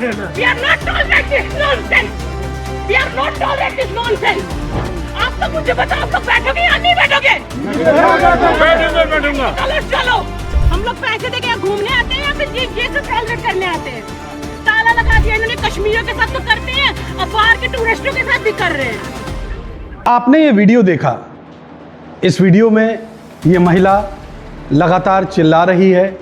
We are not tolerate this nonsense. We are not tolerate this nonsense. आप तो मुझे बताओ, आप लोग बैठोगे या नहीं बैठोगे? बैठूंगा। चलो। हम लोग पैसे देके यहाँ घूमने आते हैं या फिर ये सब सेलिब्रेट करने आते हैं? ताला लगा दिया इन्होंने, कश्मीरियों के साथ तो करते हैं, अब बाहर के टूरिस्टों के साथ भी कर रहे हैं। आपने ये वीडियो देखा। इस वीडियो में ये महिला लगातार चिल्ला रही है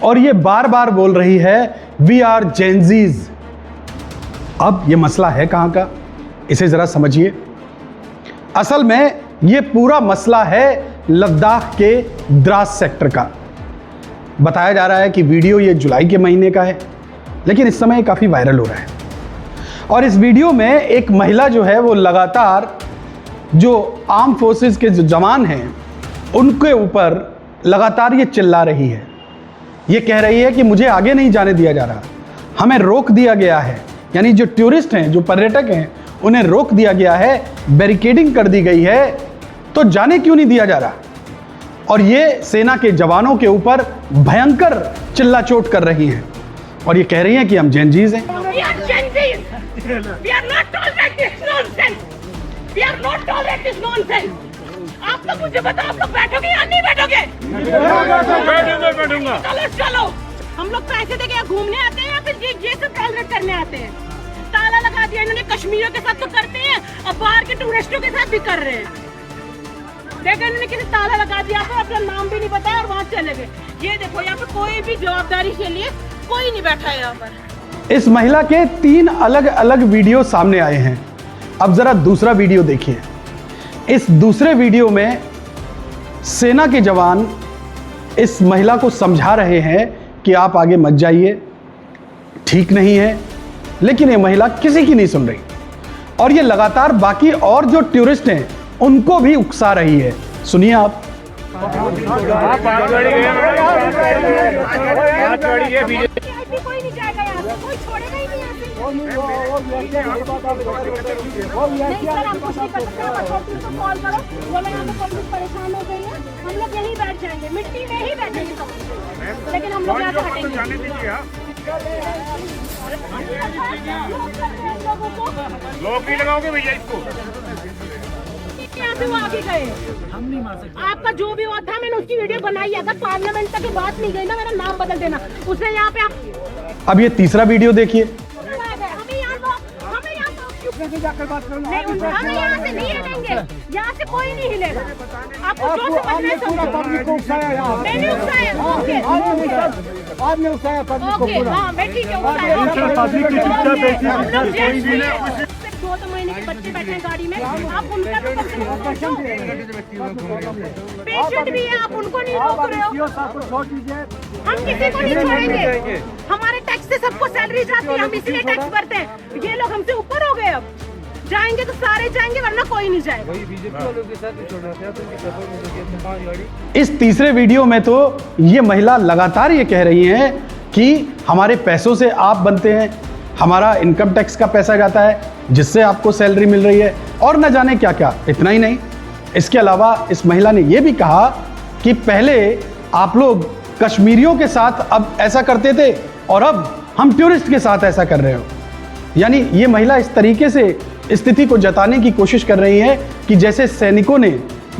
और ये बार बार बोल रही है वी आर जेनजीज। अब ये मसला है कहाँ का, इसे ज़रा समझिए। असल में ये पूरा मसला है लद्दाख के द्रास सेक्टर का। बताया जा रहा है कि वीडियो ये जुलाई के महीने का है, लेकिन इस समय काफ़ी वायरल हो रहा है। और इस वीडियो में एक महिला जो है वो लगातार जो आर्म फोर्सेस के जो जवान हैं उनके ऊपर लगातार ये चिल्ला रही है। ये कह रही है कि मुझे आगे नहीं जाने दिया जा रहा, हमें रोक दिया गया है। यानी जो टूरिस्ट हैं, जो पर्यटक हैं, उन्हें रोक दिया गया है, बैरिकेडिंग कर दी गई है, तो जाने क्यों नहीं दिया जा रहा। और ये सेना के जवानों के ऊपर भयंकर चिल्ला चोट कर रही हैं और ये कह रही हैं कि हम जेनजीज हैं। We are Gen-Zs. We are not tolerate this nonsense. We are not tolerate this nonsense. आप तो मुझे बताओ, आप लोग बैठोगे या नहीं बैठोगे? बैठूंगा। चलो। हम लोग पैसे देके यहाँ घूमने आते हैं या फिर ये सब सेलिब्रेट करने आते हैं? ताला लगा दिया इन्होंने, कश्मीरियों के साथ तो करते हैं, अब बाहर के टूरिस्टों के साथ भी कर रहे हैं। देखो इन्होंने किसी ताला लगा दिया, तो अपना नाम भी नहीं बताया और वहाँ चले गए। ये देखो यहाँ पे कोई भी जवाबदारी के लिए कोई नहीं बैठा है यहाँ पर। इस महिला के 3 अलग अलग वीडियो सामने आए हैं। अब जरा दूसरा वीडियो देखिए। इस दूसरे वीडियो में सेना के जवान इस महिला को समझा रहे हैं कि आप आगे मत जाइए, ठीक नहीं है, लेकिन ये महिला किसी की नहीं सुन रही और ये लगातार बाकी और जो टूरिस्ट हैं उनको भी उकसा रही है। सुनिए आप। कोई नहीं जाएगा यहाँ से, कोई छोड़ेगा ही नहीं यहाँ से। नहीं सर, हम कुछ नहीं कर सकते, हम को कॉल करो, बोलो यहाँ पे पब्लिक परेशान हो गई है, हम लोग यहीं बैठ जाएंगे, मिट्टी में ही बैठेंगे सब, लेकिन हम लोग यहाँ से हटेंगे। लोग नहीं लगाओगे भैया इसको। यहाँ से वो आगे गए, हम नहीं मार सकते। आपका जो भी हुआ था मैंने उसकी वीडियो बनाई, अगर पार्लियामेंट तक की बात नहीं गई ना, मेरा नाम बदल देना। उसने यहाँ पे अब ये तीसरा वीडियो देखिए। हमें यहाँ से नहीं हिलेंगे, यहाँ से कोई नहीं हिलेगा। आपको जो समझना है समझो। मैंने उकसाया, ओके। आपने उकसाया पब्लिक को पूरा। हाँ मैं ठीक है, उकसाया। 2 महीने के बच्चे बैठे हैं गाड़ी में, आप उनका तो पेशेंट भी है, आप उनको नहीं रोक रहे हो। हम किसी को नहीं छोड़ेंगे, हमारे टैक्स से सबको सैलरी जाती है, हम इसलिए टैक्स भरते हैं। ये लोग हमसे ऊपर हो गए, अब जाएंगे तो सारे जाएंगे वरना कोई नहीं जाएगा। इस तीसरे वीडियो में तो ये महिला लगातार ये कह रही है कि हमारे पैसों से आप बनते हैं, हमारा इनकम टैक्स का पैसा जाता है जिससे आपको सैलरी मिल रही है और न जाने क्या क्या। इतना ही नहीं, इसके अलावा इस महिला ने यह भी कहा कि पहले आप लोग कश्मीरियों के साथ अब ऐसा करते थे और अब हम टूरिस्ट के साथ ऐसा कर रहे हो। यानी ये महिला इस तरीके से स्थिति को जताने की कोशिश कर रही है कि जैसे सैनिकों ने,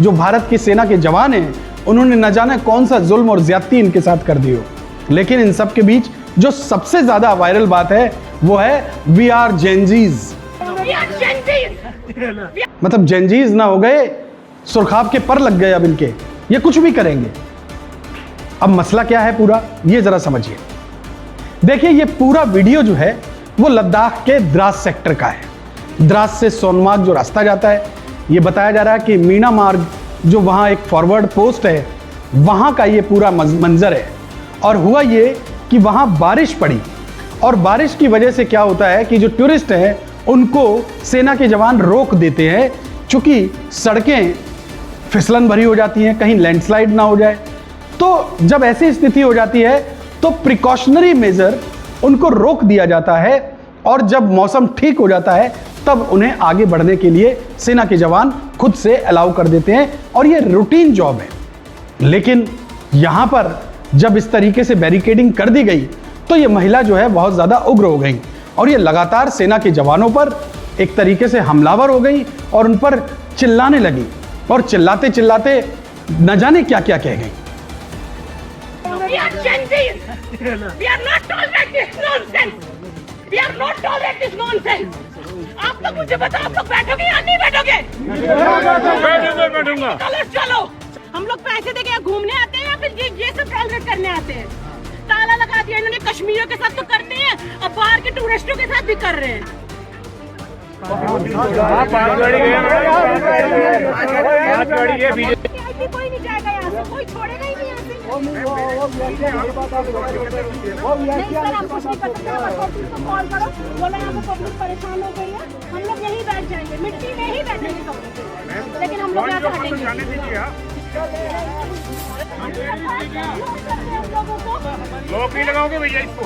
जो भारत की सेना के जवान हैं, उन्होंने न जाने कौन सा जुल्म और ज्यादती इनके साथ कर दी हो। लेकिन इन सब के बीच जो सबसे ज्यादा वायरल बात है वो है वी आर जेनजीज। मतलब जेनजीज ना हो गए, सुरखाब के पर लग गए अब इनके, ये कुछ भी करेंगे। अब मसला क्या है पूरा, ये जरा समझिए। देखिए ये पूरा वीडियो जो है वो लद्दाख के द्रास सेक्टर का है। द्रास से सोनमार्ग जो रास्ता जाता है, ये बताया जा रहा है कि मीना मार्ग जो वहाँ एक फॉरवर्ड पोस्ट है, वहाँ का ये पूरा मंजर है। और हुआ ये कि वहाँ बारिश पड़ी और बारिश की वजह से क्या होता है कि जो टूरिस्ट हैं उनको सेना के जवान रोक देते हैं, चूँकि सड़कें फिसलन भरी हो जाती हैं, कहीं लैंडस्लाइड ना हो जाए। तो जब ऐसी स्थिति हो जाती है तो प्रिकॉशनरी मेजर उनको रोक दिया जाता है और जब मौसम ठीक हो जाता है तब उन्हें आगे बढ़ने के लिए सेना के जवान खुद से अलाउ कर देते हैं और ये रूटीन जॉब है। लेकिन यहाँ पर जब इस तरीके से बैरिकेडिंग कर दी गई तो ये महिला जो है बहुत ज़्यादा उग्र हो गई और ये लगातार सेना के जवानों पर एक तरीके से हमलावर हो गई और उन पर चिल्लाने लगी और चिल्लाते चिल्लाते न जाने क्या क्या कह गई। We are Gen Zs. We are not tolerate this nonsense. We are not tolerate this nonsense. आप लोग मुझे बताओ, आप लोग बैठोगे या नहीं बैठोगे? बैठूंगा। चलो हम लोग पैसे देके यहाँ घूमने आते हैं या फिर ये सब टॉलरेट करने आते हैं? ताला लगा दिया इन्होंने, कश्मीरियों के साथ तो करते हैं, अब बाहर के टूरिस्टों के साथ भी कर रहे हैं। कोई नहीं जाएगा यहाँ से, कोई छोड़ेगा ही नहीं यहाँ से। नहीं सर, हम कुछ नहीं कर सकते, पब्लिक को कॉल करो, बोलो यहाँ पे पब्लिक परेशान हो गई है, हम लोग यहीं बैठ जाएंगे, मिट्टी में ही बैठेंगे सब, लेकिन हम लोग यहाँ से हटेंगे। लोग नहीं लगाओगे भैया इसको।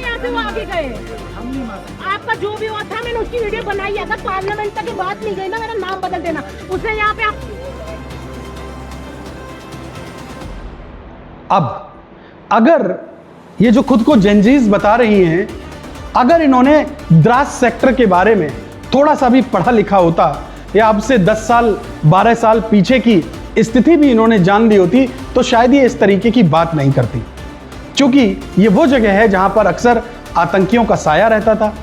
यहाँ से वो आगे गए, आपका जो भी हुआ था मैंने उसकी वीडियो बनाई, अगर पार्लियामेंट तक की बात नहीं गई ना, मेरा नाम बदल देना। उसने यहाँ पे अब अगर ये जो खुद को जेनजीज बता रही हैं, अगर इन्होंने द्रास सेक्टर के बारे में थोड़ा सा भी पढ़ा लिखा होता या अब से 10 साल 12 साल पीछे की स्थिति भी इन्होंने जान ली होती, तो शायद ये इस तरीके की बात नहीं करती। क्योंकि ये वो जगह है जहां पर अक्सर आतंकियों का साया रहता था,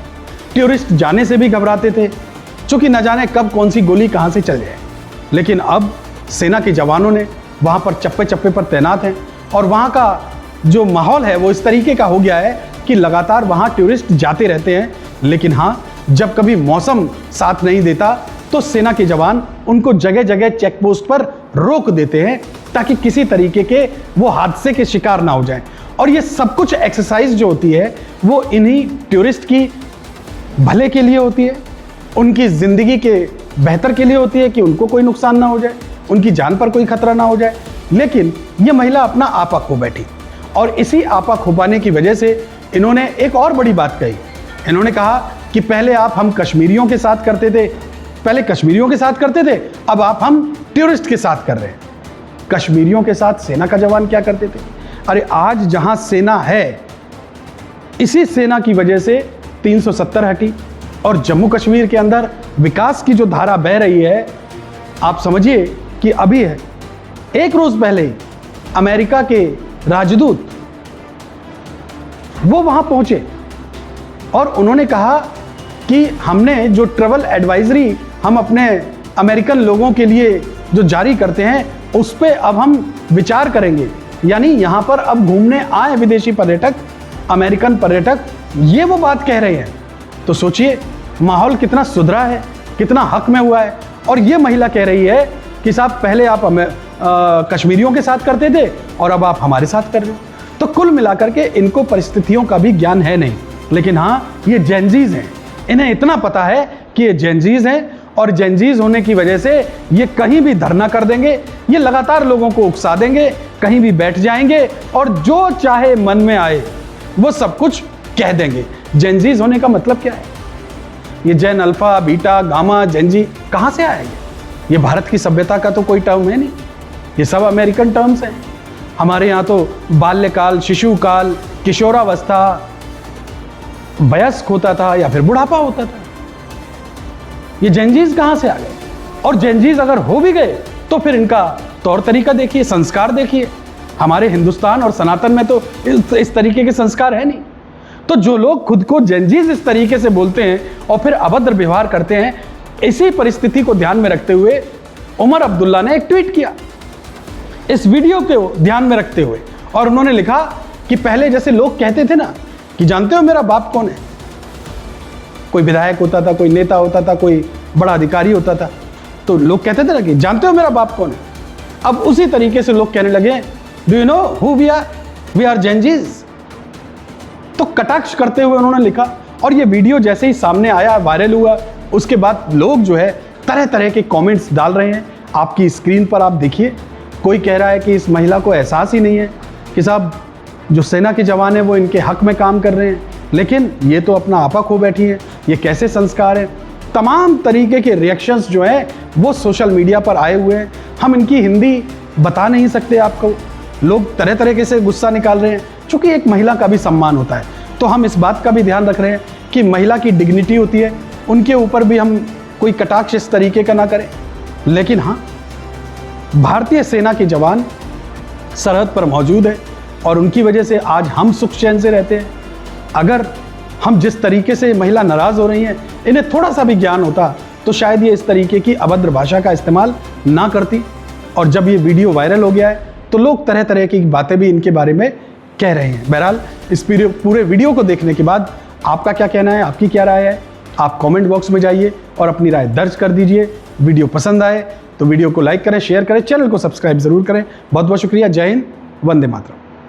टूरिस्ट जाने से भी घबराते थे, क्योंकि न जाने कब कौन सी गोली कहां से चल जाए। लेकिन अब सेना के जवानों ने वहां पर चप्पे चप्पे पर तैनात हैं और वहां का जो माहौल है वो इस तरीके का हो गया है कि लगातार वहां टूरिस्ट जाते रहते हैं। लेकिन हाँ, जब कभी मौसम साथ नहीं देता तो सेना के जवान उनको जगह जगह चेक पोस्ट पर रोक देते हैं ताकि किसी तरीके के वो हादसे के शिकार ना हो जाएं। और ये सब कुछ एक्सरसाइज जो होती है वो इन्हीं टूरिस्ट की भले के लिए होती है, उनकी ज़िंदगी के बेहतर के लिए होती है कि उनको कोई नुकसान ना हो जाए, उनकी जान पर कोई खतरा ना हो जाए। लेकिन ये महिला अपना आपा खो बैठी और इसी आपा खो पाने की वजह से इन्होंने एक और बड़ी बात कही। इन्होंने कहा कि पहले आप हम कश्मीरियों के साथ करते थे, अब आप हम टूरिस्ट के साथ कर रहे हैं। कश्मीरियों के साथ सेना का जवान क्या करते थे? अरे आज जहां सेना है, इसी सेना की वजह से 370 हटी और जम्मू कश्मीर के अंदर विकास की जो धारा बह रही है, आप समझिए कि अभी है एक रोज पहले ही अमेरिका के राजदूत वो वहां पहुंचे और उन्होंने कहा कि हमने जो ट्रैवल एडवाइजरी हम अपने अमेरिकन लोगों के लिए जो जारी करते हैं उस पर अब हम विचार करेंगे। यानी यहाँ पर अब घूमने आए विदेशी पर्यटक, अमेरिकन पर्यटक, ये वो बात कह रहे हैं। तो सोचिए माहौल कितना सुधरा है, कितना हक में हुआ है। और ये महिला कह रही है कि साहब पहले आप कश्मीरियों के साथ करते थे और अब आप हमारे साथ कर रहे हो। तो कुल मिलाकर के इनको परिस्थितियों का भी ज्ञान है नहीं। लेकिन हाँ, ये जेनजीज हैं, इन्हें इतना पता है कि ये जेनजीज हैं और जेनजीज होने की वजह से ये कहीं भी धरना कर देंगे, ये लगातार लोगों को उकसा देंगे, कहीं भी बैठ जाएंगे और जो चाहे मन में आए वो सब कुछ कह देंगे। जेनजीज होने का मतलब क्या है? ये जेन अल्फा बीटा गामा जेनजी कहाँ से आएंगे? ये भारत की सभ्यता का तो कोई टर्म है नहीं, ये सब अमेरिकन टर्म्स हैं। हमारे यहाँ तो बाल्यकाल, शिशुकाल, किशोरावस्था, वयस्क होता था या फिर बुढ़ापा होता था। ये जेनजीज कहाँ से आ गए? और जेनजीज अगर हो भी गए तो फिर इनका तौर तरीका देखिए, संस्कार देखिए। हमारे हिंदुस्तान और सनातन में तो इस तरीके के संस्कार है नहीं। तो जो लोग खुद को जेनजीज इस तरीके से बोलते हैं और फिर अभद्र व्यवहार करते हैं, इसी परिस्थिति को ध्यान में रखते हुए उमर अब्दुल्ला ने एक ट्वीट किया इस वीडियो को ध्यान में रखते हुए, और उन्होंने लिखा कि पहले जैसे लोग कहते थे ना कि जानते हो मेरा बाप कौन है, कोई विधायक होता था, कोई नेता होता था, कोई बड़ा अधिकारी होता था, तो लोग कहते थे ना कि जानते हो मेरा बाप कौन है। अब उसी तरीके से लोग कहने लगे, do you know who we are gen zs. तो कटाक्ष करते हुए उन्होंने लिखा, और ये वीडियो जैसे ही सामने आया, वायरल हुआ, उसके बाद लोग जो है तरह तरह के कमेंट्स डाल रहे हैं। आपकी स्क्रीन पर आप देखिए, कोई कह रहा है कि इस महिला को एहसास ही नहीं है कि साहब जो सेना के जवान हैं वो इनके हक में काम कर रहे हैं, लेकिन ये तो अपना आपा खो बैठी है, ये कैसे संस्कार है। तमाम तरीके के रिएक्शंस जो हैं वो सोशल मीडिया पर आए हुए हैं। हम इनकी हिंदी बता नहीं सकते आपको, लोग तरह तरह से गुस्सा निकाल रहे हैं चूंकि एक महिला का भी सम्मान होता है, तो हम इस बात का भी ध्यान रख रहे हैं कि महिला की डिग्निटी होती है, उनके ऊपर भी हम कोई कटाक्ष इस तरीके का ना करें। लेकिन हाँ, भारतीय सेना के जवान सरहद पर मौजूद है और उनकी वजह से आज हम सुख चैन से रहते हैं। अगर हम जिस तरीके से महिला नाराज हो रही हैं, इन्हें थोड़ा सा भी ज्ञान होता तो शायद ये इस तरीके की अभद्र भाषा का इस्तेमाल ना करती। और जब ये वीडियो वायरल हो गया है तो लोग तरह तरह की बातें भी इनके बारे में कह रहे हैं। बहरहाल इस पूरे वीडियो को देखने के बाद आपका क्या कहना है, आपकी क्या राय है, आप कमेंट बॉक्स में जाइए और अपनी राय दर्ज कर दीजिए। वीडियो पसंद आए तो वीडियो को लाइक करें, शेयर करें, चैनल को सब्सक्राइब जरूर करें। बहुत बहुत शुक्रिया। जय हिंद, वंदे मातरम।